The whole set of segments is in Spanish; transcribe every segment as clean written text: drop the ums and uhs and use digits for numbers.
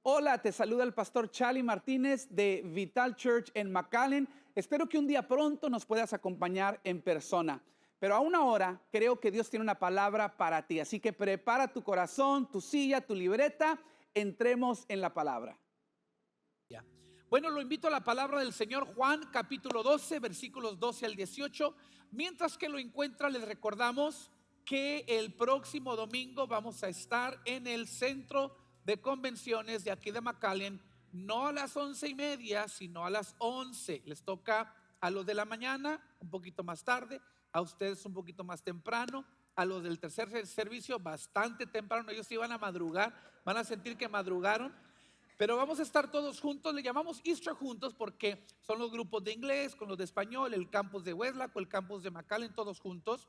Hola, te saluda el pastor Charlie Martínez de Vital Church en McAllen. Espero que un día pronto nos puedas acompañar en persona. Pero aún ahora creo que Dios tiene una palabra para ti. Así que prepara tu corazón, tu silla, tu libreta. Entremos en la palabra. Bueno, lo invito a la palabra del Señor, Juan capítulo 12, versículos 12 al 18. Mientras que lo encuentra, les recordamos que el próximo domingo vamos a estar en el centro de convenciones de aquí de McAllen, no a las 11:30, sino a las 11. Les toca a los de la mañana un poquito más tarde, a ustedes un poquito más temprano, a los del tercer servicio bastante temprano. Ellos iban a madrugar, van a sentir que madrugaron. Pero vamos a estar todos juntos, le llamamos Easter juntos porque son los grupos de inglés con los de español, el campus de Weslaco, el campus de McAllen, todos juntos.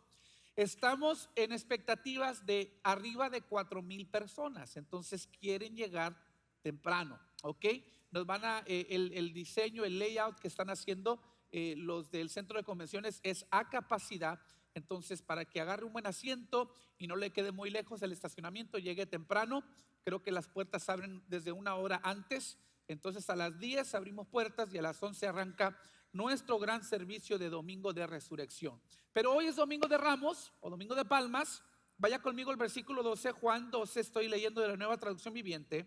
Estamos en expectativas de arriba de 4,000 personas, entonces quieren llegar temprano, ¿ok? Nos van a, el diseño, el layout que están haciendo los del centro de convenciones es a capacidad. Entonces, para que agarre un buen asiento y no le quede muy lejos el estacionamiento, llegue temprano. Creo que las puertas abren desde una hora antes. Entonces a las 10 abrimos puertas y a las 11 arranca nuestro gran servicio de domingo de resurrección. Pero hoy es domingo de Ramos o domingo de Palmas. Vaya conmigo el versículo 12, Juan 12, estoy leyendo de la Nueva Traducción Viviente.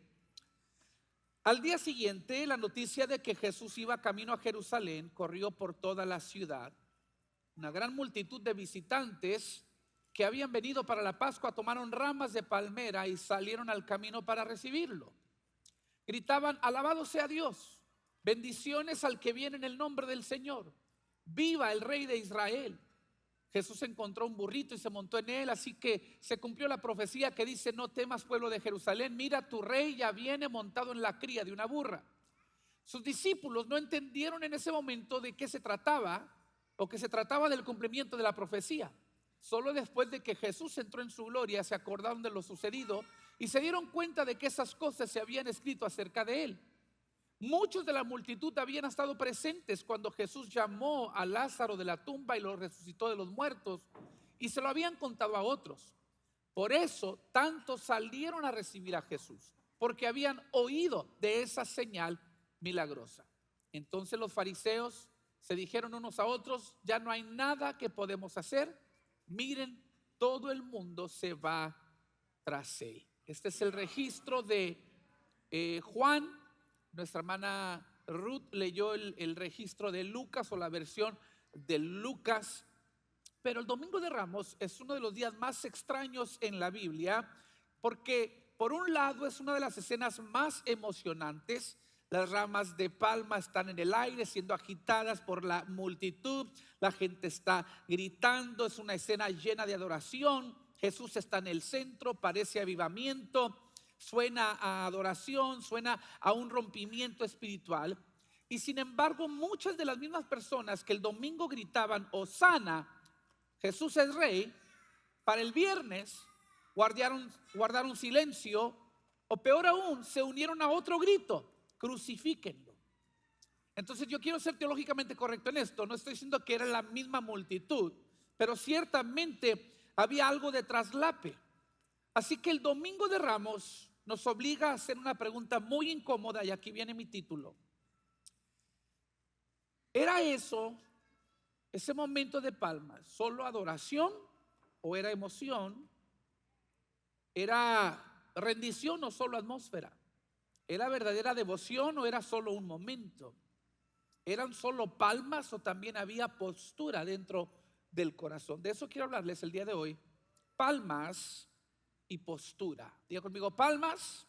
Al día siguiente, la noticia de que Jesús iba camino a Jerusalén corrió por toda la ciudad. Una gran multitud de visitantes que habían venido para la Pascua tomaron ramas de palmera y salieron al camino para recibirlo. Gritaban: alabado sea Dios, bendiciones al que viene en el nombre del Señor, viva el Rey de Israel. Jesús encontró un burrito y se montó en él, así que se cumplió la profecía que dice: no temas, pueblo de Jerusalén, mira, tu rey ya viene montado en la cría de una burra. Sus discípulos no entendieron en ese momento de qué se trataba, o que se trataba del cumplimiento de la profecía. Solo después de que Jesús entró en su gloria se acordaron de lo sucedido y se dieron cuenta de que esas cosas se habían escrito acerca de él. Muchos de la multitud habían estado presentes cuando Jesús llamó a Lázaro de la tumba y lo resucitó de los muertos, y se lo habían contado a otros. Por eso tantos salieron a recibir a Jesús, porque habían oído de esa señal milagrosa. Entonces los fariseos se dijeron unos a otros: ya no hay nada que podemos hacer. Miren, todo el mundo se va tras él. Este es el registro de Juan. Nuestra hermana Ruth leyó el registro de Lucas, o la versión de Lucas. Pero el domingo de Ramos es uno de los días más extraños en la Biblia, porque por un lado es una de las escenas más emocionantes. Las ramas de palma están en el aire siendo agitadas por la multitud. La gente está gritando, es una escena llena de adoración. Jesús está en el centro, parece avivamiento, suena a adoración, suena a un rompimiento espiritual. Y sin embargo, muchas de las mismas personas que el domingo gritaban: Hosana, Jesús es rey, para el viernes guardaron silencio, o peor aún, se unieron a otro grito: crucifíquenlo. Entonces yo quiero ser teológicamente correcto en esto. No estoy diciendo que era la misma multitud, pero ciertamente había algo de traslape. Así que el domingo de Ramos nos obliga a hacer una pregunta muy incómoda, y aquí viene mi título. ¿Era eso, ese momento de palmas, solo adoración o era emoción? ¿Era rendición o solo atmósfera? ¿Era verdadera devoción o era solo un momento? ¿Eran solo palmas o también había postura dentro del corazón? De eso quiero hablarles el día de hoy. Palmas y postura. Diga conmigo: palmas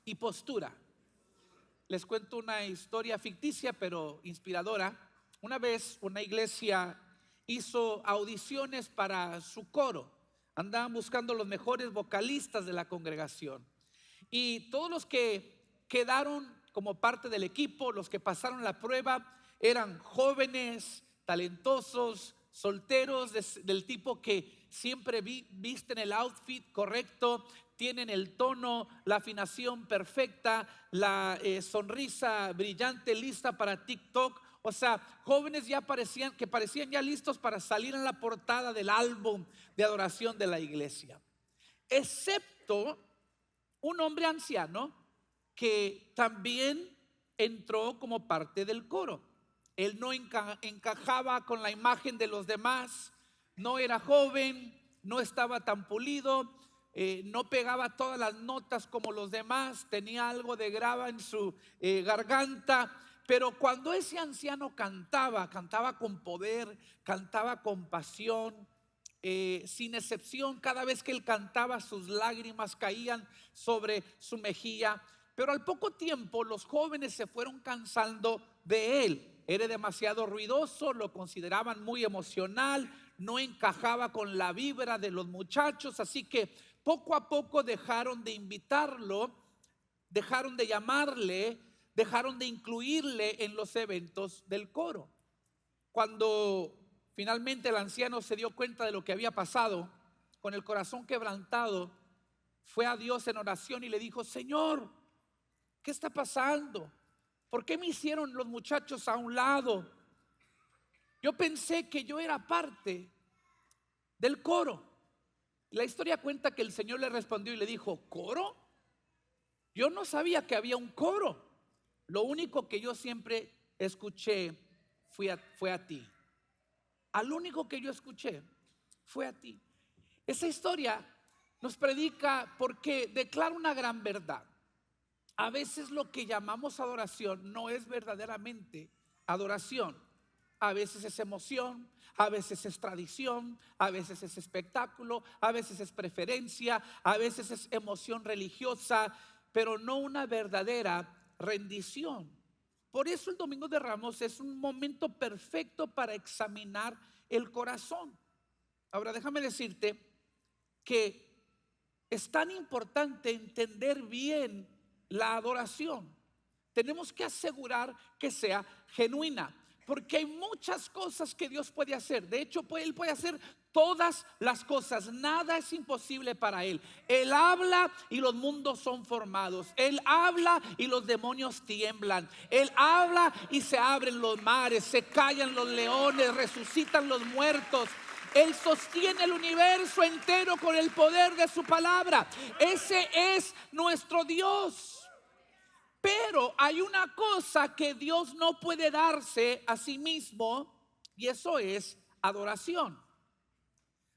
y postura. Les cuento una historia ficticia pero inspiradora. Una vez una iglesia hizo audiciones para su coro. Andaban buscando los mejores vocalistas de la congregación. Y todos los que quedaron como parte del equipo, los que pasaron la prueba, eran jóvenes, talentosos, solteros, del tipo que siempre visten el outfit correcto, tienen el tono, la afinación perfecta, la sonrisa brillante, lista para TikTok. O sea, jóvenes que parecían ya listos para salir en la portada del álbum de adoración de la iglesia. Excepto un hombre anciano que también entró como parte del coro. Él no encajaba con la imagen de los demás, no era joven, no estaba tan pulido, no pegaba todas las notas como los demás, tenía algo de grava en su garganta. Pero cuando ese anciano cantaba, cantaba con poder, cantaba con pasión, sin excepción. Cada vez que él cantaba, sus lágrimas caían sobre su mejilla. Pero al poco tiempo los jóvenes se fueron cansando de él. Era demasiado ruidoso, lo consideraban muy emocional, no encajaba con la vibra de los muchachos. Así que poco a poco dejaron de invitarlo, dejaron de llamarle, dejaron de incluirle en los eventos del coro. Cuando finalmente el anciano se dio cuenta de lo que había pasado, con el corazón quebrantado, fue a Dios en oración y le dijo: Señor, ¿qué está pasando? ¿Por qué me hicieron los muchachos a un lado? Yo pensé que yo era parte del coro. La historia cuenta que el Señor le respondió y le dijo: ¿coro? Yo no sabía que había un coro. Lo único que yo siempre escuché fue a ti. Al único que yo escuché fue a ti. Esa historia nos predica porque declara una gran verdad. A veces lo que llamamos adoración no es verdaderamente adoración. A veces es emoción, a veces es tradición, a veces es espectáculo, a veces es preferencia, a veces es emoción religiosa, pero no una verdadera rendición. Por eso el Domingo de Ramos es un momento perfecto para examinar el corazón. Ahora déjame decirte que es tan importante entender bien la adoración. Tenemos que asegurar que sea genuina, porque hay muchas cosas que Dios puede hacer. De hecho, Él puede hacer todas las cosas. Nada es imposible para Él. Él habla y los mundos son formados. Él habla y los demonios tiemblan. Él habla y se abren los mares, se callan los leones, resucitan los muertos. Él sostiene el universo entero con el poder de su palabra. Ese es nuestro Dios. Pero hay una cosa que Dios no puede darse a sí mismo, y eso es adoración.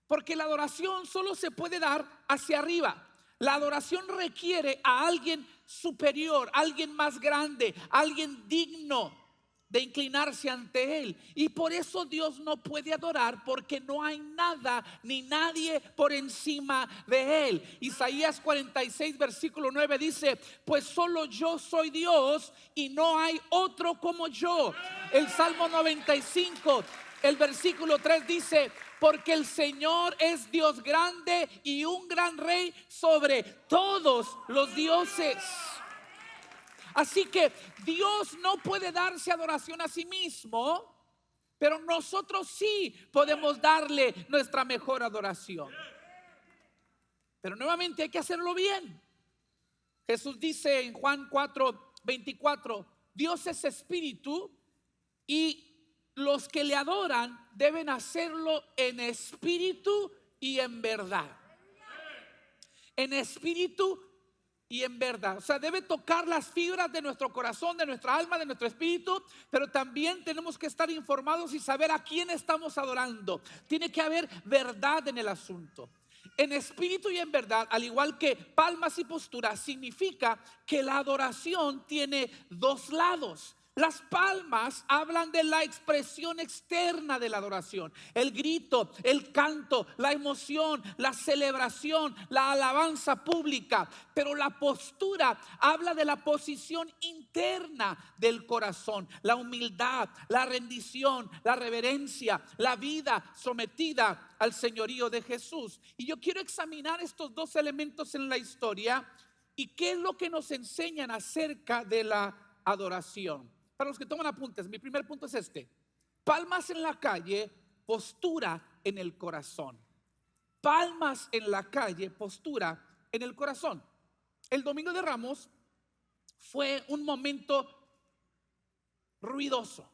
Porque la adoración solo se puede dar hacia arriba. La adoración requiere a alguien superior, alguien más grande, alguien digno de inclinarse ante Él. Y por eso Dios no puede adorar, porque no hay nada ni nadie por encima de Él. Isaías 46 versículo 9 dice: pues solo yo soy Dios y no hay otro como yo. El Salmo 95, el versículo 3 dice: porque el Señor es Dios grande y un gran rey sobre todos los dioses. Así que Dios no puede darse adoración a sí mismo, pero nosotros sí podemos darle nuestra mejor adoración. Pero nuevamente hay que hacerlo bien. Jesús dice en Juan 4:24: Dios es espíritu y los que le adoran deben hacerlo en espíritu y en verdad. En espíritu y en verdad. O sea, debe tocar las fibras de nuestro corazón, de nuestra alma, de nuestro espíritu. Pero también tenemos que estar informados y saber a quién estamos adorando. Tiene que haber verdad en el asunto. En espíritu y en verdad, al igual que palmas y posturas, significa que la adoración tiene dos lados. Las palmas hablan de la expresión externa de la adoración, el grito, el canto, la emoción, la celebración, la alabanza pública. Pero la postura habla de la posición interna del corazón, la humildad, la rendición, la reverencia, la vida sometida al señorío de Jesús. Y yo quiero examinar estos dos elementos en la historia y qué es lo que nos enseñan acerca de la adoración. Para los que toman apuntes, mi primer punto es este: palmas en la calle, postura en el corazón. Palmas en la calle, postura en el corazón. El Domingo de Ramos fue un momento ruidoso.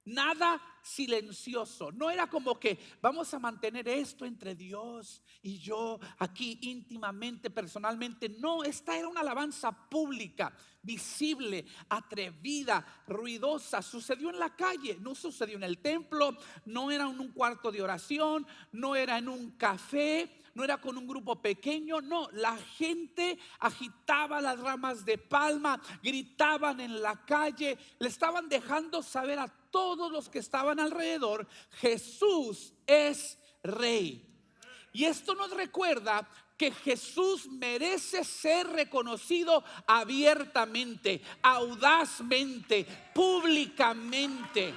Nada silencioso. No era como que vamos a mantener esto entre Dios y yo aquí íntimamente, personalmente. No, esta era una alabanza pública, visible, atrevida, ruidosa. Sucedió en la calle, no sucedió en el templo, no era en un cuarto de oración, no era en un café, no era con un grupo pequeño, no, la gente agitaba las ramas de palma, gritaban en la calle, le estaban dejando saber a todos los que estaban alrededor: Jesús es rey. Y esto nos recuerda que Jesús merece ser reconocido abiertamente, audazmente, públicamente.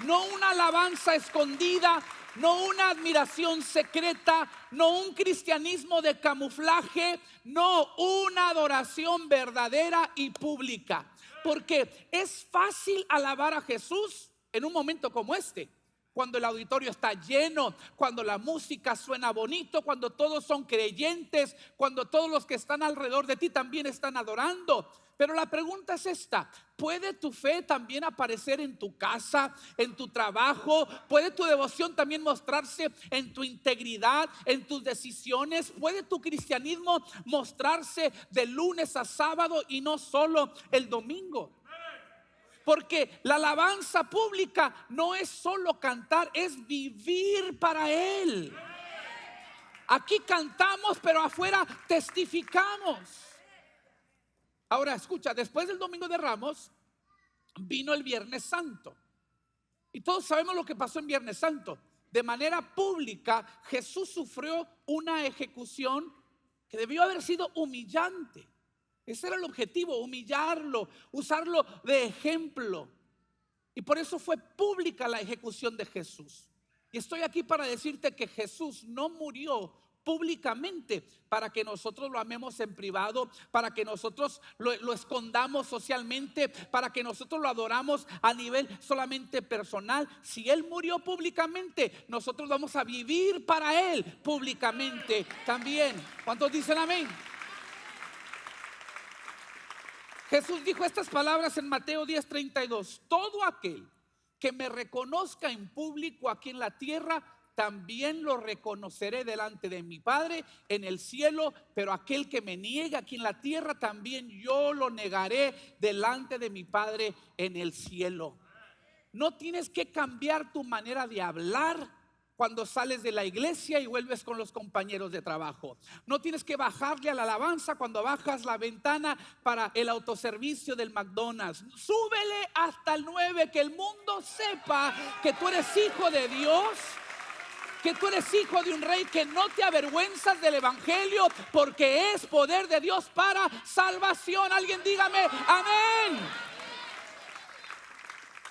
No una alabanza escondida, no una admiración secreta, no un cristianismo de camuflaje, no, una adoración verdadera y pública. Porque es fácil alabar a Jesús en un momento como este, cuando el auditorio está lleno, cuando la música suena bonito, cuando todos son creyentes, cuando todos los que están alrededor de ti también están adorando. Pero la pregunta es esta: ¿puede tu fe también aparecer en tu casa, en tu trabajo? ¿Puede tu devoción también mostrarse en tu integridad, en tus decisiones? ¿Puede tu cristianismo mostrarse de lunes a sábado y no solo el domingo? Porque la alabanza pública no es solo cantar, es vivir para Él. Aquí cantamos, pero afuera testificamos. Ahora escucha, después del Domingo de Ramos vino el Viernes Santo. Y todos sabemos lo que pasó en Viernes Santo. De manera pública, Jesús sufrió una ejecución que debió haber sido humillante. Ese era el objetivo: humillarlo, usarlo de ejemplo. Y por eso fue pública la ejecución de Jesús. Y estoy aquí para decirte que Jesús no murió públicamente para que nosotros lo amemos en privado, para que nosotros lo escondamos socialmente, para que nosotros lo adoramos a nivel solamente personal. Si Él murió públicamente, nosotros vamos a vivir para Él públicamente también. ¿Cuántos dicen amén? Jesús dijo estas palabras en Mateo 10:32: todo aquel que me reconozca en público aquí en la tierra, también lo reconoceré delante de mi Padre en el cielo. Pero aquel que me niegue aquí en la tierra, también yo lo negaré delante de mi Padre en el cielo. No tienes que cambiar tu manera de hablar cuando sales de la iglesia y vuelves con los compañeros de trabajo. No tienes que bajarle a la alabanza cuando bajas la ventana para el autoservicio del McDonald's. Súbele hasta el 9, que el mundo sepa que tú eres hijo de Dios, que tú eres hijo de un rey, que no te avergüenzas del evangelio, porque es poder de Dios para salvación. Alguien dígame amén.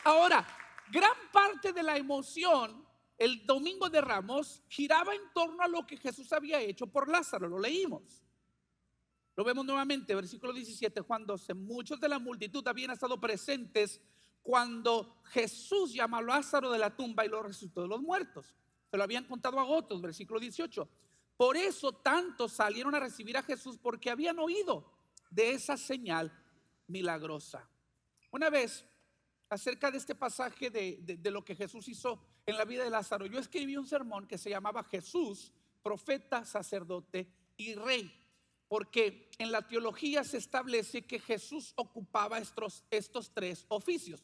Ahora, gran parte de la emoción el Domingo de Ramos giraba en torno a lo que Jesús había hecho por Lázaro. Lo leímos, lo vemos nuevamente, versículo 17, Juan 12. Muchos de la multitud habían estado presentes cuando Jesús llamó a Lázaro de la tumba y lo resucitó de los muertos. Se lo habían contado a otros, versículo 18. Por eso tantos salieron a recibir a Jesús, porque habían oído de esa señal milagrosa. Una vez, acerca de este pasaje de lo que Jesús hizo en la vida de Lázaro, yo escribí un sermón que se llamaba Jesús, profeta, sacerdote y rey, porque en la teología se establece que Jesús ocupaba estos tres oficios: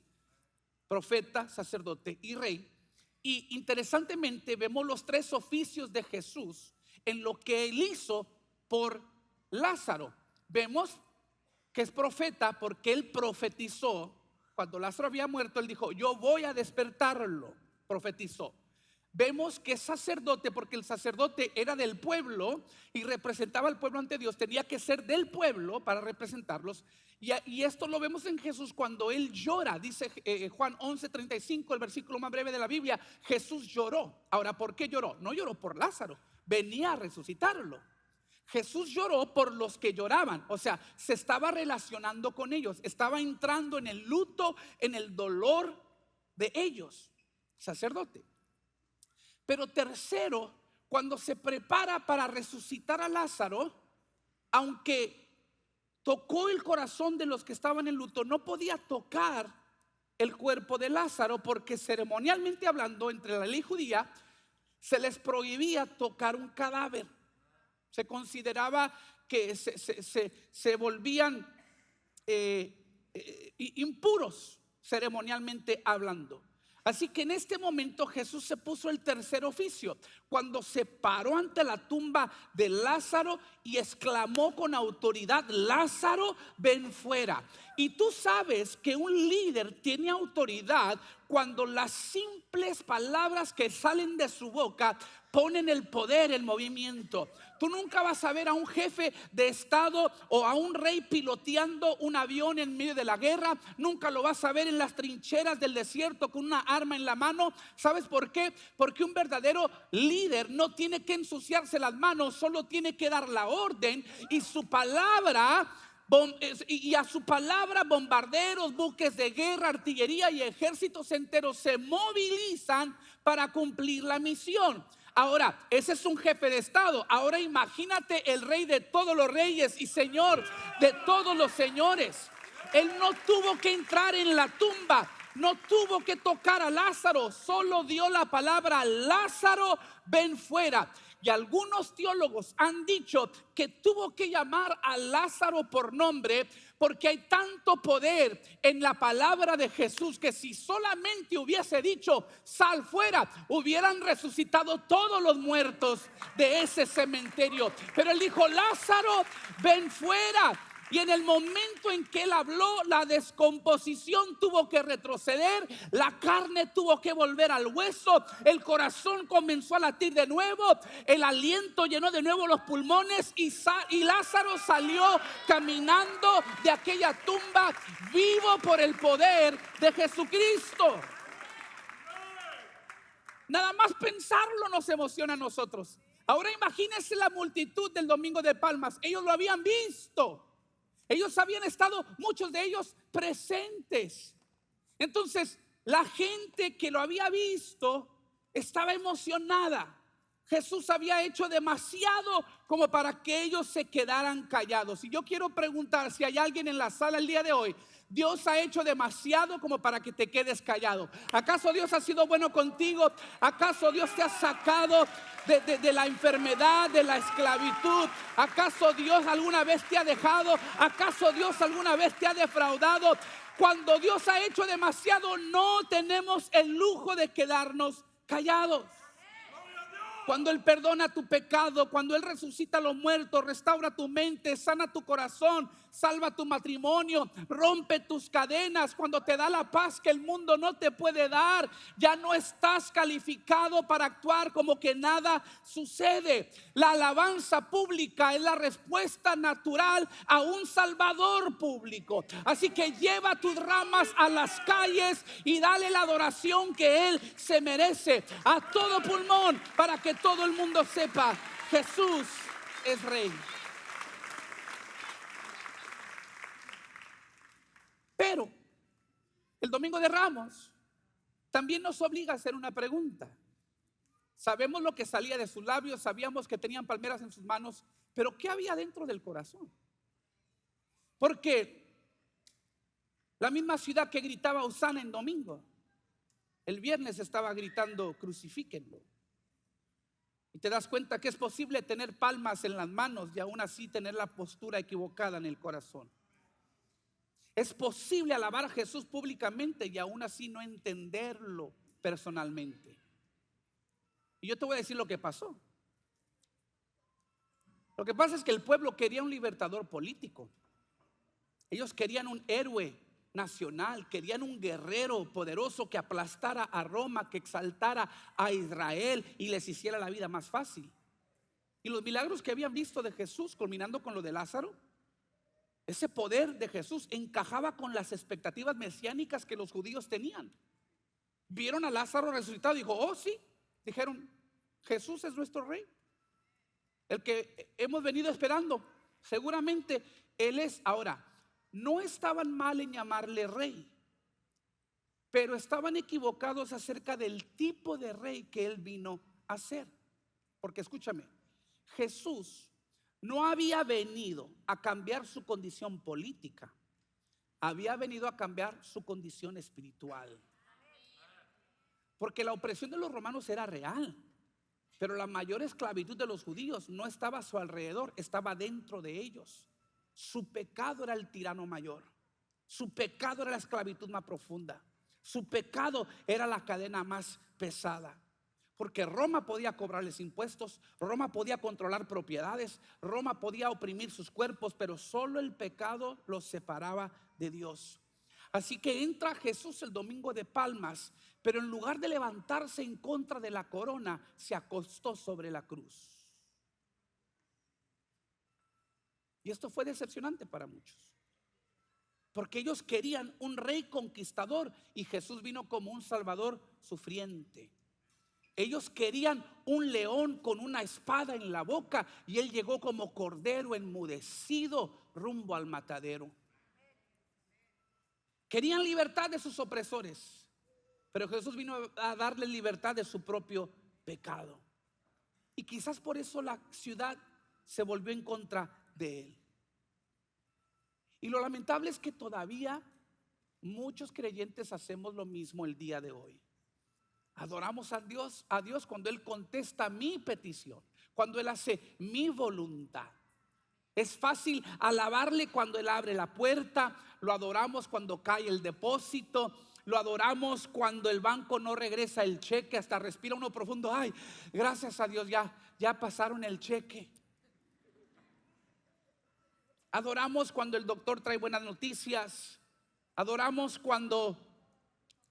profeta, sacerdote y rey. Y interesantemente vemos los tres oficios de Jesús en lo que Él hizo por Lázaro. Vemos que es profeta porque Él profetizó. Cuando Lázaro había muerto, Él dijo: yo voy a despertarlo. Profetizó. Vemos que es sacerdote porque el sacerdote era del pueblo y representaba al pueblo ante Dios. Tenía que ser del pueblo para representarlos. Y esto lo vemos en Jesús cuando Él llora. Dice Juan 11:35, el versículo más breve de la Biblia: Jesús lloró. Ahora, ¿por qué lloró? No lloró por Lázaro, venía a resucitarlo. Jesús lloró por los que lloraban, o sea, se estaba relacionando con ellos, estaba entrando en el luto, en el dolor de ellos. Sacerdote. Pero tercero, cuando se prepara para resucitar a Lázaro, aunque tocó el corazón de los que estaban en luto, no podía tocar el cuerpo de Lázaro, porque ceremonialmente hablando, entre la ley judía, se les prohibía tocar un cadáver. Se consideraba que se volvían impuros ceremonialmente hablando. Así que en este momento Jesús se puso el tercer oficio, cuando se paró ante la tumba de Lázaro y exclamó con autoridad: Lázaro, ven fuera. Y tú sabes que un líder tiene autoridad cuando las simples palabras que salen de su boca ponen el poder en movimiento. Tú nunca vas a ver a un jefe de estado o a un rey piloteando un avión en medio de la guerra. Nunca lo vas a ver en las trincheras del desierto con una arma en la mano. ¿Sabes por qué? Porque un verdadero líder no tiene que ensuciarse las manos, solo tiene que dar la orden, y su palabra, y a su palabra bombarderos, buques de guerra, artillería y ejércitos enteros se movilizan para cumplir la misión. Ahora, ese es un jefe de estado. Ahora imagínate el rey de todos los reyes y señor de todos los señores. Él no tuvo que entrar en la tumba, no tuvo que tocar a Lázaro, solo dio la palabra: Lázaro, ven fuera. Y algunos teólogos han dicho que tuvo que llamar a Lázaro por nombre, porque hay tanto poder en la palabra de Jesús que si solamente hubiese dicho: sal fuera, hubieran resucitado todos los muertos de ese cementerio. Pero él dijo: Lázaro, ven fuera. Y en el momento en que él habló, la descomposición tuvo que retroceder, la carne tuvo que volver al hueso, el corazón comenzó a latir de nuevo, el aliento llenó de nuevo los pulmones y Lázaro salió caminando de aquella tumba vivo por el poder de Jesucristo. Nada más pensarlo nos emociona a nosotros. Ahora imagínense la multitud del Domingo de Palmas. Ellos lo habían visto. Ellos habían estado, muchos de ellos, presentes. Entonces, la gente que lo había visto estaba emocionada. Jesús había hecho demasiado como para que ellos se quedaran callados. Y yo quiero preguntar si hay alguien en la sala el día de hoy: Dios ha hecho demasiado como para que te quedes callado. ¿Acaso Dios ha sido bueno contigo? ¿Acaso Dios te ha sacado de la enfermedad, de la esclavitud? ¿Acaso Dios alguna vez te ha dejado? ¿Acaso Dios alguna vez te ha defraudado? Cuando Dios ha hecho demasiado, no tenemos el lujo de quedarnos callados. Cuando Él perdona tu pecado, cuando Él resucita a los muertos, restaura tu mente, sana tu corazón, salva tu matrimonio, rompe tus cadenas, cuando te da la paz que el mundo no te puede dar, ya no estás calificado para actuar como que nada sucede. La alabanza pública es la respuesta natural a un salvador público. Así que lleva tus ramas a las calles y dale la adoración que Él se merece a todo pulmón, para que todo el mundo sepa: Jesús es Rey. Pero el Domingo de Ramos también nos obliga a hacer una pregunta. Sabemos lo que salía de sus labios, sabíamos que tenían palmeras en sus manos, pero ¿qué había dentro del corazón? Porque la misma ciudad que gritaba Hosana en domingo, el viernes estaba gritando: crucifíquenlo. Y te das cuenta que es posible tener palmas en las manos y aún así tener la postura equivocada en el corazón. Es posible alabar a Jesús públicamente y aún así no entenderlo personalmente. Y yo te voy a decir lo que pasó. Lo que pasa es que el pueblo quería un libertador político. Ellos querían un héroe nacional, querían un guerrero poderoso que aplastara a Roma, que exaltara a Israel y les hiciera la vida más fácil. Y los milagros que habían visto de Jesús, culminando con lo de Lázaro, ese poder de Jesús encajaba con las expectativas mesiánicas que los judíos tenían. Vieron a Lázaro resucitado y dijo: oh sí, dijeron: Jesús es nuestro rey, el que hemos venido esperando, seguramente Él es. Ahora, no estaban mal en llamarle rey, pero estaban equivocados acerca del tipo de rey que Él vino a ser. Porque escúchame, Jesús no había venido a cambiar su condición política. había venido a cambiar su condición espiritual. Porque la opresión de los romanos era real, pero la mayor esclavitud de los judíos no estaba a su alrededor, estaba dentro de ellos. Su pecado era el tirano mayor. Su pecado era la esclavitud más profunda. Su pecado era la cadena más pesada. Porque Roma podía cobrarles impuestos, Roma podía controlar propiedades, Roma podía oprimir sus cuerpos, pero solo el pecado los separaba de Dios. Así que entra Jesús el domingo de Palmas, pero en lugar de levantarse en contra de la corona, se acostó sobre la cruz. Y esto fue decepcionante para muchos, porque ellos querían un rey conquistador y Jesús vino como un salvador sufriente. Ellos querían un león con una espada en la boca y él llegó como cordero enmudecido rumbo al matadero. Querían libertad de sus opresores, pero Jesús vino a darle libertad de su propio pecado. Y quizás por eso la ciudad se volvió en contra de él. Y lo lamentable es que todavía muchos creyentes hacemos lo mismo el día de hoy. Adoramos a Dios cuando Él contesta mi petición, cuando Él hace mi voluntad. Es fácil alabarle cuando Él abre la puerta, lo adoramos cuando cae el depósito, lo adoramos cuando el banco no regresa el cheque, hasta respira uno profundo. Ay, gracias a Dios, ya pasaron el cheque. Adoramos cuando el doctor trae buenas noticias. Adoramos cuando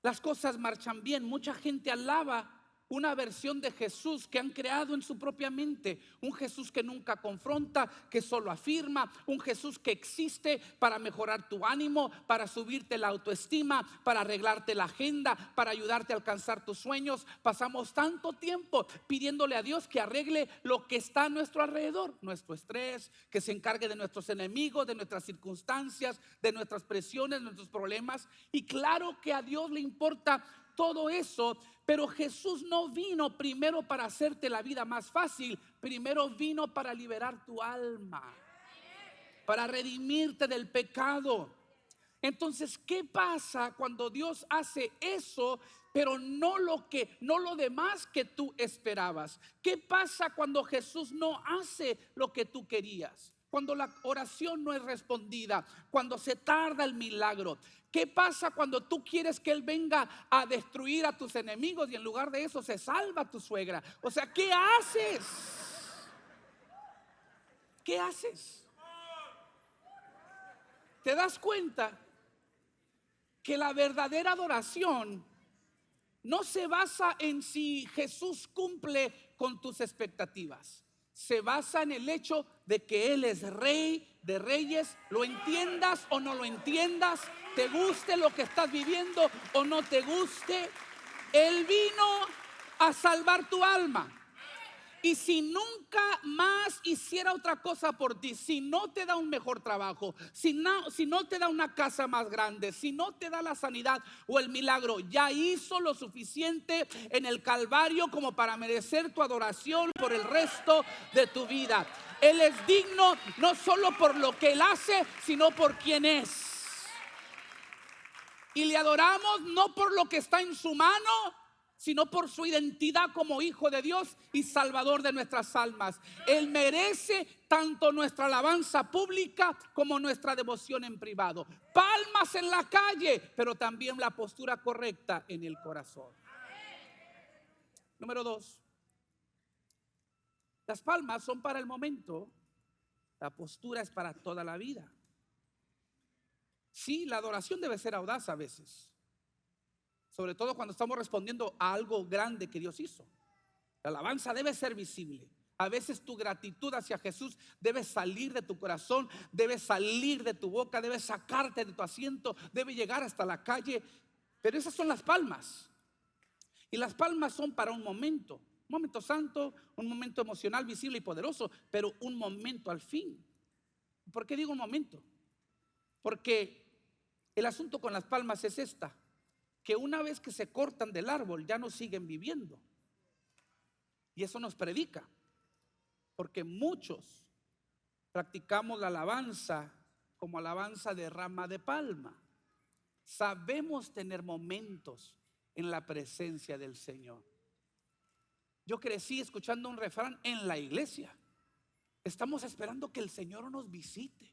las cosas marchan bien. Mucha gente alaba una versión de Jesús que han creado en su propia mente. Un Jesús que nunca confronta, que solo afirma. Un Jesús que existe para mejorar tu ánimo, para subirte la autoestima, para arreglarte la agenda, para ayudarte a alcanzar tus sueños. Pasamos tanto tiempo pidiéndole a Dios que arregle lo que está a nuestro alrededor, nuestro estrés, que se encargue de nuestros enemigos, de nuestras circunstancias, de nuestras presiones, de nuestros problemas. Y claro que a Dios le importa todo eso, pero Jesús no vino primero para hacerte la vida más fácil. Primero vino para liberar tu alma, para redimirte del pecado. Entonces, ¿qué pasa cuando Dios hace eso, pero no lo demás que tú esperabas? ¿Qué pasa cuando Jesús no hace lo que tú querías? Cuando la oración no es respondida, cuando se tarda el milagro. ¿Qué pasa cuando tú quieres que Él venga a destruir a tus enemigos y en lugar de eso se salva tu suegra? O sea, ¿qué haces? ¿Qué haces? ¿Te das cuenta que la verdadera adoración no se basa en si Jesús cumple con tus expectativas? Se basa en el hecho de que Él es Rey de Reyes, lo entiendas o no lo entiendas, te guste lo que estás viviendo o no te guste. Él vino a salvar tu alma. Y si nunca más hiciera otra cosa por ti, si no te da un mejor trabajo, si no te da una casa más grande, si no te da la sanidad o el milagro, ya hizo lo suficiente en el Calvario como para merecer tu adoración por el resto de tu vida. Él es digno no solo por lo que Él hace, sino por quien es. Y le adoramos no por lo que está en su mano, sino por su identidad como Hijo de Dios y Salvador de nuestras almas. Él merece tanto nuestra alabanza pública como nuestra devoción en privado. Palmas en la calle, pero también la postura correcta en el corazón. Número 2. Las palmas son para el momento, la postura es para toda la vida. Sí, la adoración debe ser audaz a veces. Sobre todo cuando estamos respondiendo a algo grande que Dios hizo. La alabanza debe ser visible. A veces tu gratitud hacia Jesús debe salir de tu corazón, debe salir de tu boca, debe sacarte de tu asiento, debe llegar hasta la calle. Pero esas son las palmas. Y las palmas son para un momento santo, un momento emocional, visible y poderoso, pero un momento al fin. ¿Por qué digo un momento? Porque el asunto con las palmas es esta: que una vez que se cortan del árbol ya no siguen viviendo. Y eso nos predica, porque muchos practicamos la alabanza como alabanza de rama de palma. Sabemos tener momentos en la presencia del Señor. Yo crecí escuchando un refrán en la iglesia: estamos esperando que el Señor nos visite.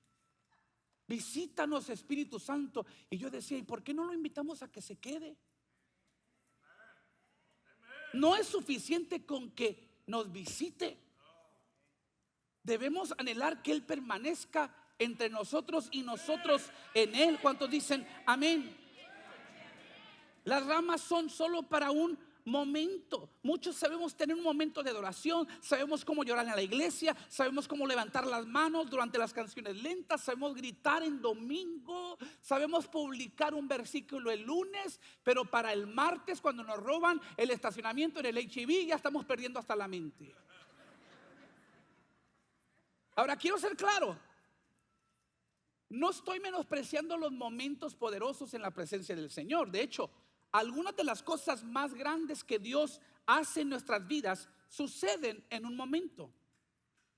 Visítanos, Espíritu Santo. Y yo decía, ¿y por qué no lo invitamos a que se quede? No es suficiente con que nos visite. Debemos anhelar que Él permanezca entre nosotros y nosotros en Él. ¿Cuántos dicen amén? Las ramas son solo para un momento. Muchos sabemos tener un momento de adoración, sabemos cómo llorar en la iglesia, sabemos cómo levantar las manos durante las canciones lentas, sabemos gritar en domingo, sabemos publicar un versículo el lunes, pero para el martes, cuando nos roban el estacionamiento en el H-E-B, ya estamos perdiendo hasta la mente. Ahora quiero ser claro, no estoy menospreciando los momentos poderosos en la presencia del Señor. De hecho, algunas de las cosas más grandes que Dios hace en nuestras vidas suceden en un momento.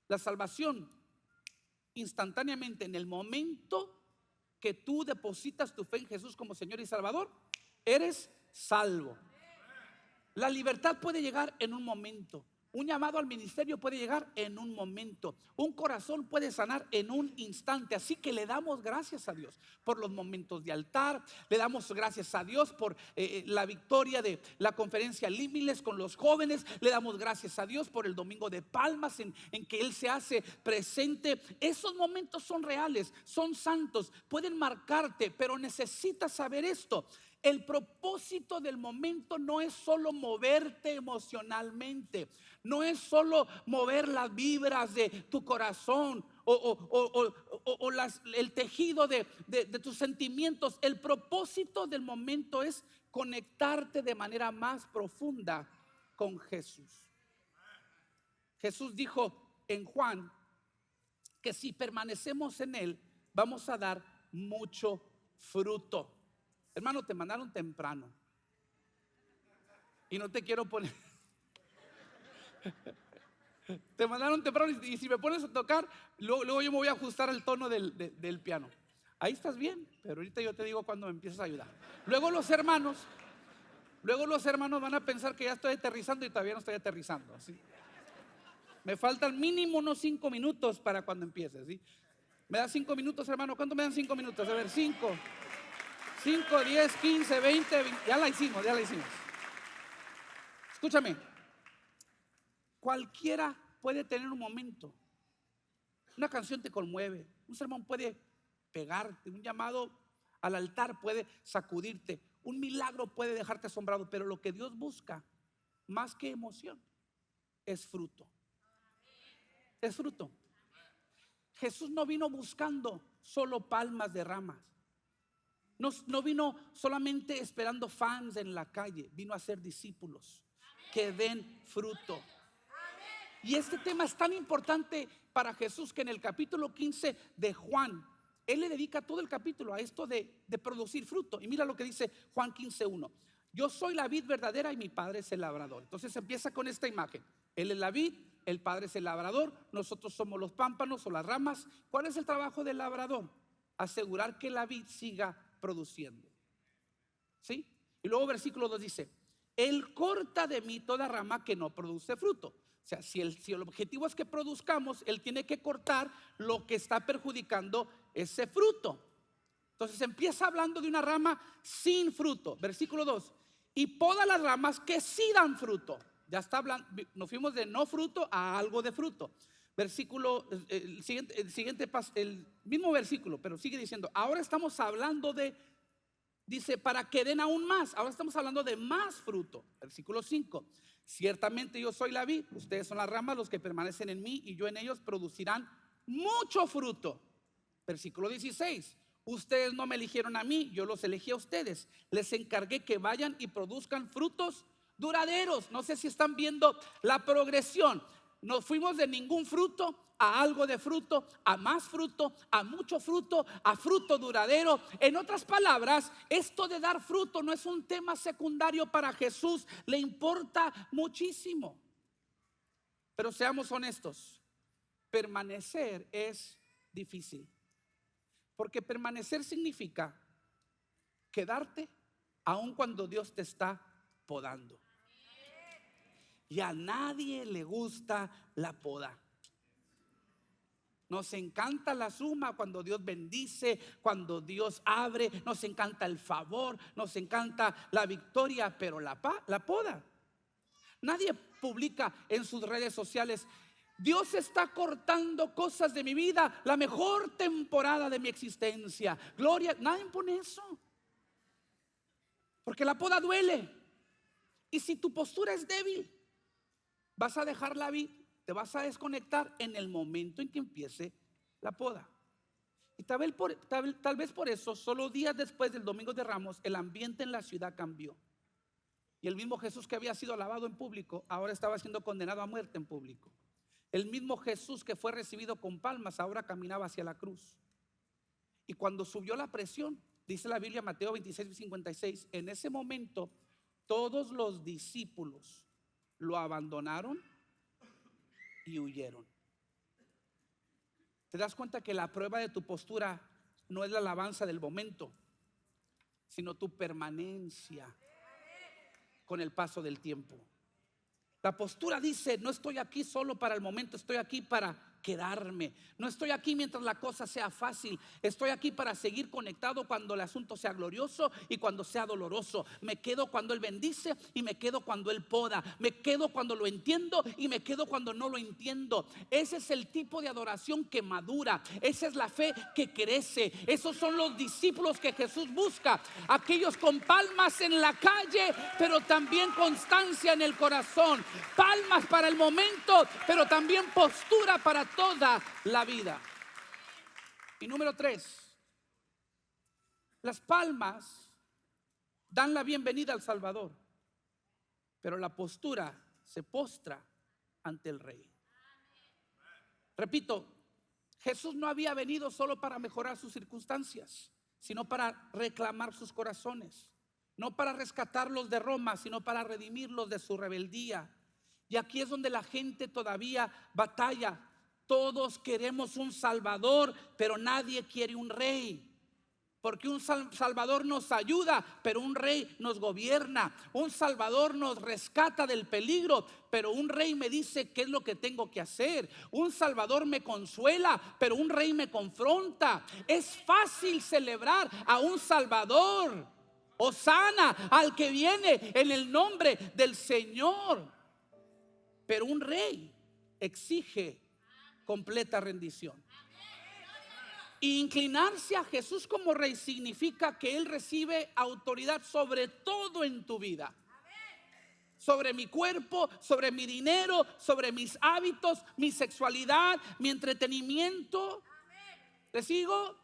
La salvación, instantáneamente, en el momento que tú depositas tu fe en Jesús como Señor y Salvador, eres salvo. La libertad puede llegar en un momento. Un llamado al ministerio puede llegar en un momento. Un corazón puede sanar en un instante. Así que le damos gracias a Dios por los momentos de altar. Le damos gracias a Dios por la victoria de la conferencia Límiles con los jóvenes. Le damos gracias a Dios por el domingo de Palmas en que Él se hace presente. Esos momentos son reales, son santos, pueden marcarte, pero necesitas saber esto. El propósito del momento no es solo moverte emocionalmente, no es solo mover las vibras de tu corazón o el tejido de tus sentimientos. El propósito del momento es conectarte de manera más profunda con Jesús. Jesús dijo en Juan que si permanecemos en Él, vamos a dar mucho fruto. Hermano, te mandaron temprano y no te quiero poner. Te mandaron temprano y si me pones a tocar, luego yo me voy a ajustar el tono del piano. Ahí estás bien, pero ahorita yo te digo cuando me empieces a ayudar. Luego los hermanos van a pensar que ya estoy aterrizando y todavía no estoy aterrizando, ¿sí? Me faltan mínimo unos 5 minutos para cuando empieces, ¿sí? ¿Me das 5 minutos, hermano? ¿Cuánto me dan 5 minutos? A ver, 5, 10, 15, 20, ya la hicimos. Escúchame, cualquiera puede tener un momento. Una canción te conmueve, un sermón puede pegarte, un llamado al altar puede sacudirte, un milagro puede dejarte asombrado, pero lo que Dios busca, más que emoción, es fruto. Es fruto. Jesús no vino buscando solo palmas de ramas. No vino solamente esperando fans en la calle, vino a ser discípulos que den fruto. Y este tema es tan importante para Jesús que en el capítulo 15 de Juan, Él le dedica todo el capítulo a esto de producir fruto. Y mira lo que dice Juan 15:1. Yo soy la vid verdadera y mi padre es el labrador. Entonces empieza con esta imagen. Él es la vid, el padre es el labrador, nosotros somos los pámpanos o las ramas. ¿Cuál es el trabajo del labrador? Asegurar que la vid siga produciendo. ¿Sí? Y luego versículo 2 dice: Él corta de mí toda rama que no produce fruto. O sea, si el objetivo es que produzcamos, Él tiene que cortar lo que está perjudicando ese fruto. Entonces empieza hablando de una rama sin fruto. Versículo 2: y poda las ramas que sí dan fruto. Ya está hablando, nos fuimos de no fruto a algo de fruto. Versículo, el mismo versículo, pero sigue diciendo, ahora estamos hablando de, dice, para que den aún más. Ahora estamos hablando de más fruto. Versículo 5: ciertamente yo soy la vid, ustedes son las ramas, los que permanecen en mí y yo en ellos producirán mucho fruto. Versículo 16: ustedes no me eligieron a mí, yo los elegí a ustedes. Les encargué que vayan y produzcan frutos duraderos. No sé si están viendo la progresión. Nos fuimos de ningún fruto a algo de fruto, a más fruto, a mucho fruto, a fruto duradero. En otras palabras, esto de dar fruto no es un tema secundario para Jesús, le importa muchísimo. Pero seamos honestos, permanecer es difícil. Porque permanecer significa quedarte aun cuando Dios te está podando. Y a nadie le gusta la poda. Nos encanta la suma cuando Dios bendice, cuando Dios abre, nos encanta el favor, nos encanta la victoria, pero la poda. Nadie publica en sus redes sociales: Dios está cortando cosas de mi vida, la mejor temporada de mi existencia. Gloria, nadie pone eso. Porque la poda duele. Y si tu postura es débil, vas a dejar la vida, te vas a desconectar en el momento en que empiece la poda. Y tal vez por eso, solo días después del Domingo de Ramos, el ambiente en la ciudad cambió. Y el mismo Jesús que había sido alabado en público, ahora estaba siendo condenado a muerte en público. El mismo Jesús que fue recibido con palmas, ahora caminaba hacia la cruz. Y cuando subió la presión, dice la Biblia, Mateo 26:56, en ese momento todos los discípulos lo abandonaron y huyeron. ¿Te das cuenta que la prueba de tu postura no es la alabanza del momento, sino tu permanencia con el paso del tiempo? La postura dice: no estoy aquí solo para el momento, estoy aquí para quedarme. No estoy aquí mientras la cosa sea fácil, estoy aquí para seguir conectado cuando el asunto sea glorioso y cuando sea doloroso. Me quedo cuando Él bendice y me quedo cuando Él poda. Me quedo cuando lo entiendo y me quedo cuando no lo entiendo. Ese es el tipo de adoración que madura. Esa es la fe que crece. Esos son los discípulos que Jesús busca. Aquellos con palmas en la calle, pero también constancia en el corazón. Palmas para el momento, pero también postura para toda la vida. Y número 3, las palmas dan la bienvenida al Salvador, pero la postura se postra ante el Rey. Repito, Jesús no había venido solo para mejorar sus circunstancias, sino para reclamar sus corazones. No para rescatarlos de Roma, sino para redimirlos de su rebeldía. Y aquí es donde la gente todavía batalla. Todos queremos un Salvador, pero nadie quiere un rey. Porque un Salvador nos ayuda, pero un rey nos gobierna. Un Salvador nos rescata del peligro, pero un rey me dice qué es lo que tengo que hacer. Un Salvador me consuela, pero un rey me confronta. Es fácil celebrar a un Salvador. Hosana al que viene en el nombre del Señor. Pero un rey exige completa rendición. Y inclinarse a Jesús como rey significa que Él recibe autoridad sobre todo en tu vida. Sobre mi cuerpo, sobre mi dinero, sobre mis hábitos, mi sexualidad, mi entretenimiento. ¿Le sigo?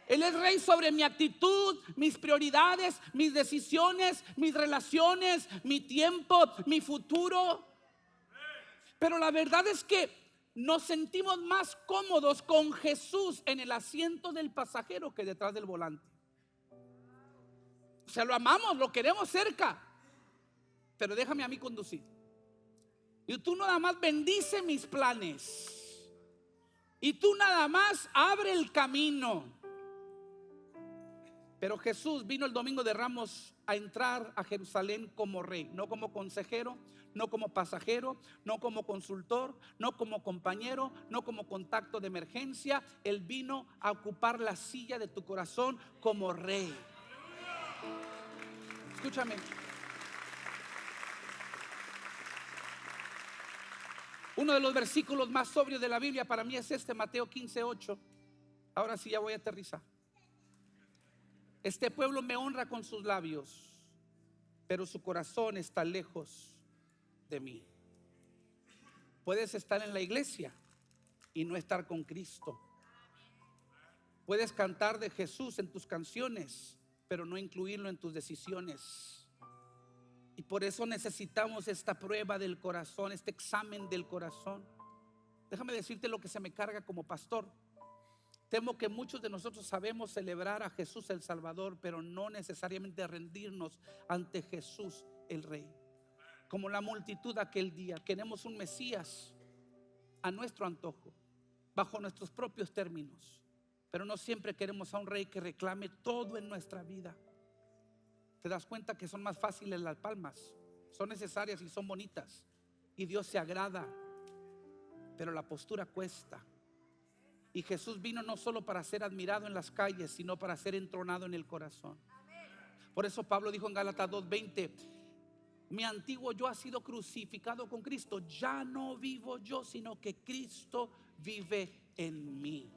Él es rey sobre mi actitud, mis prioridades, mis decisiones, mis relaciones, mi tiempo, mi futuro. Pero la verdad es que nos sentimos más cómodos con Jesús en el asiento del pasajero que detrás del volante. O sea, lo amamos, lo queremos cerca, pero déjame a mí conducir. Y tú nada más bendice mis planes. Y tú nada más abre el camino. Pero Jesús vino el Domingo de Ramos a entrar a Jerusalén como rey, no como consejero, no como pasajero, no como consultor, no como compañero, no como contacto de emergencia. Él vino a ocupar la silla de tu corazón como rey. Escúchame. Uno de los versículos más sobrios de la Biblia para mí es este, Mateo 15:8. Ahora sí ya voy a aterrizar. Este pueblo me honra con sus labios, pero su corazón está lejos de mí. Puedes estar en la iglesia y no estar con Cristo. Puedes cantar de Jesús en tus canciones, pero no incluirlo en tus decisiones. Y por eso necesitamos esta prueba del corazón, este examen del corazón. Déjame decirte lo que se me carga como pastor. Temo que muchos de nosotros sabemos celebrar a Jesús el Salvador, pero no necesariamente rendirnos ante Jesús el Rey. Como la multitud aquel día, queremos un Mesías a nuestro antojo, bajo nuestros propios términos. Pero no siempre queremos a un rey que reclame todo en nuestra vida. Te das cuenta que son más fáciles las palmas, son necesarias y son bonitas, y Dios se agrada, pero la postura cuesta. Y Jesús vino no solo para ser admirado en las calles, sino para ser entronado en el corazón. Por eso Pablo dijo en Gálatas 2:20: mi antiguo yo ha sido crucificado con Cristo. Ya no vivo yo, sino que Cristo vive en mí.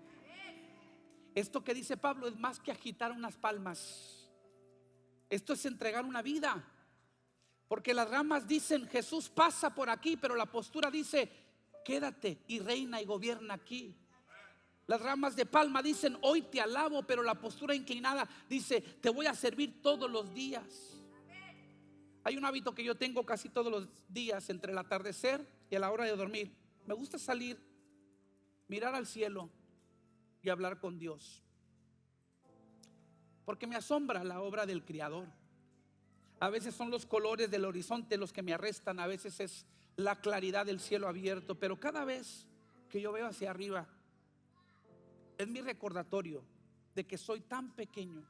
Esto que dice Pablo es más que agitar unas palmas. Esto es entregar una vida. Porque las ramas dicen Jesús pasa por aquí, pero la postura dice quédate y reina y gobierna aquí. Las ramas de palma dicen hoy te alabo, pero la postura inclinada dice te voy a servir todos los días. Hay un hábito que yo tengo casi todos los días entre el atardecer y a la hora de dormir. Me gusta salir, mirar al cielo y hablar con Dios, porque me asombra la obra del Creador. A veces son los colores del horizonte los que me arrestan, a veces es la claridad del cielo abierto, pero cada vez que yo veo hacia arriba es mi recordatorio de que soy tan pequeño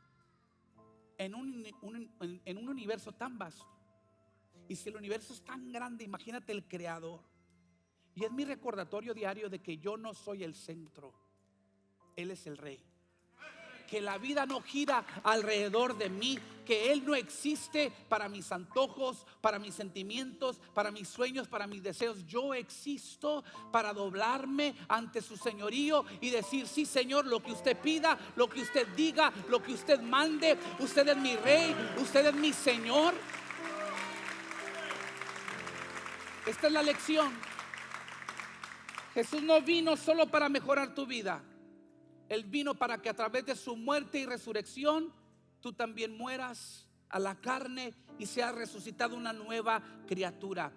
en un universo tan vasto. Y si el universo es tan grande, imagínate el Creador. Y es mi recordatorio diario de que yo no soy el centro, Él es el Rey. Que la vida no gira alrededor de mí, que Él no existe para mis antojos, para mis sentimientos, para mis sueños, para mis deseos. Yo existo para doblarme ante su señorío y decir: sí, Señor, lo que usted pida, lo que usted diga, lo que usted mande, usted es mi Rey, usted es mi Señor. Esta es la lección. Jesús no vino solo para mejorar tu vida. Él vino para que a través de su muerte y resurrección tú también mueras a la carne y seas resucitado una nueva criatura.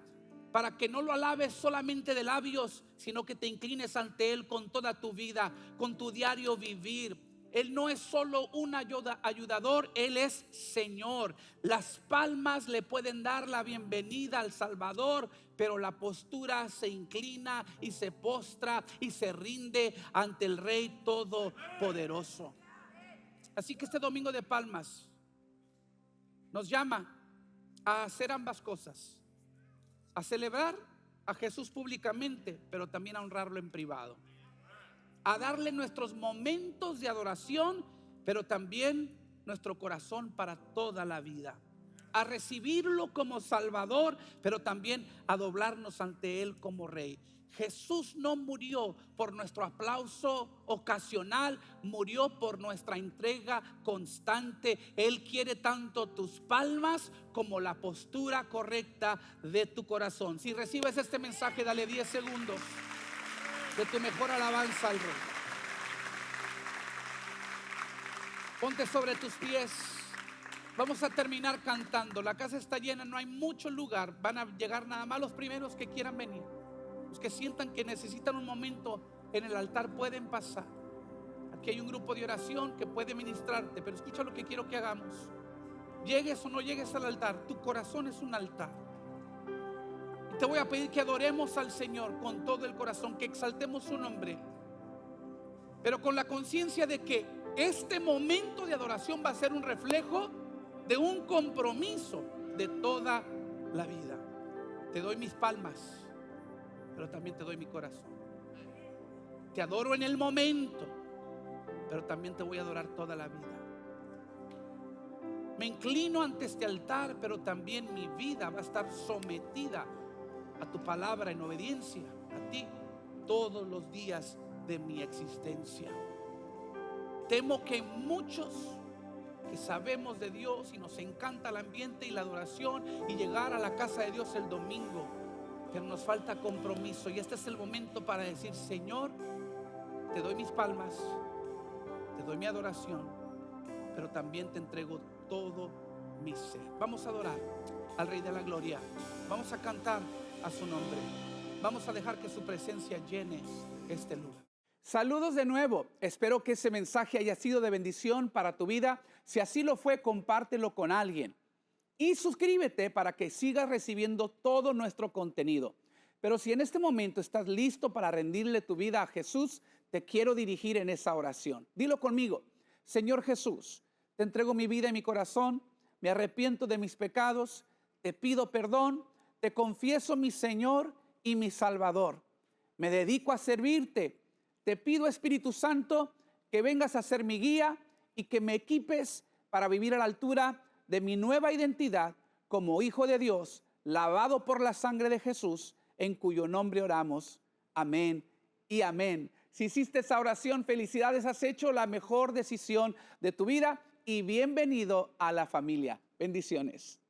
Para que no lo alabes solamente de labios, sino que te inclines ante Él con toda tu vida, con tu diario vivir. Él no es solo un ayudador, Él es Señor. Las palmas le pueden dar la bienvenida al Salvador, pero la postura se inclina y se postra y se rinde ante el Rey Todopoderoso. Así que este domingo de Palmas nos llama a hacer ambas cosas: a celebrar a Jesús públicamente, pero también a honrarlo en privado. A darle nuestros momentos de adoración, pero también nuestro corazón para toda la vida. A recibirlo como Salvador, pero también a doblarnos ante Él como Rey. Jesús no murió por nuestro aplauso ocasional, murió por nuestra entrega constante. Él quiere tanto tus palmas como la postura correcta de tu corazón. Si recibes este mensaje, dale 10 segundos de tu mejor alabanza al Rey. Ponte sobre tus pies. Vamos a terminar cantando. La casa está llena, no hay mucho lugar. Van a llegar nada más los primeros que quieran venir. Los que sientan que necesitan un momento en el altar pueden pasar. Aquí hay un grupo de oración que puede ministrarte, pero escucha lo que quiero que hagamos. Llegues o no llegues al altar, tu corazón es un altar. Te voy a pedir que adoremos al Señor con todo el corazón, que exaltemos su nombre, pero con la conciencia de que este momento de adoración va a ser un reflejo de un compromiso de toda la vida. Te doy mis palmas, pero también te doy mi corazón. Te adoro en el momento, pero también te voy a adorar toda la vida. Me inclino ante este altar, pero también mi vida va a estar sometida a tu palabra en obediencia a ti todos los días de mi existencia. Temo que muchos que sabemos de Dios y nos encanta el ambiente y la adoración y llegar a la casa de Dios el domingo, pero nos falta compromiso, y este es el momento para decir: Señor, te doy mis palmas, te doy mi adoración, pero también te entrego todo mi ser. Vamos a adorar al Rey de la Gloria, vamos a cantar a su nombre, vamos a dejar que su presencia llene este lugar. Saludos de nuevo. Espero que ese mensaje haya sido de bendición para tu vida. Si así lo fue, compártelo con alguien. Y suscríbete para que sigas recibiendo todo nuestro contenido. Pero si en este momento estás listo para rendirle tu vida a Jesús, te quiero dirigir en esa oración. Dilo conmigo. Señor Jesús, te entrego mi vida y mi corazón, me arrepiento de mis pecados, te pido perdón, te confieso mi Señor y mi Salvador. Me dedico a servirte. Te pido, Espíritu Santo, que vengas a ser mi guía y que me equipes para vivir a la altura de mi nueva identidad como hijo de Dios, lavado por la sangre de Jesús, en cuyo nombre oramos. Amén y amén. Si hiciste esa oración, felicidades, has hecho la mejor decisión de tu vida y bienvenido a la familia. Bendiciones.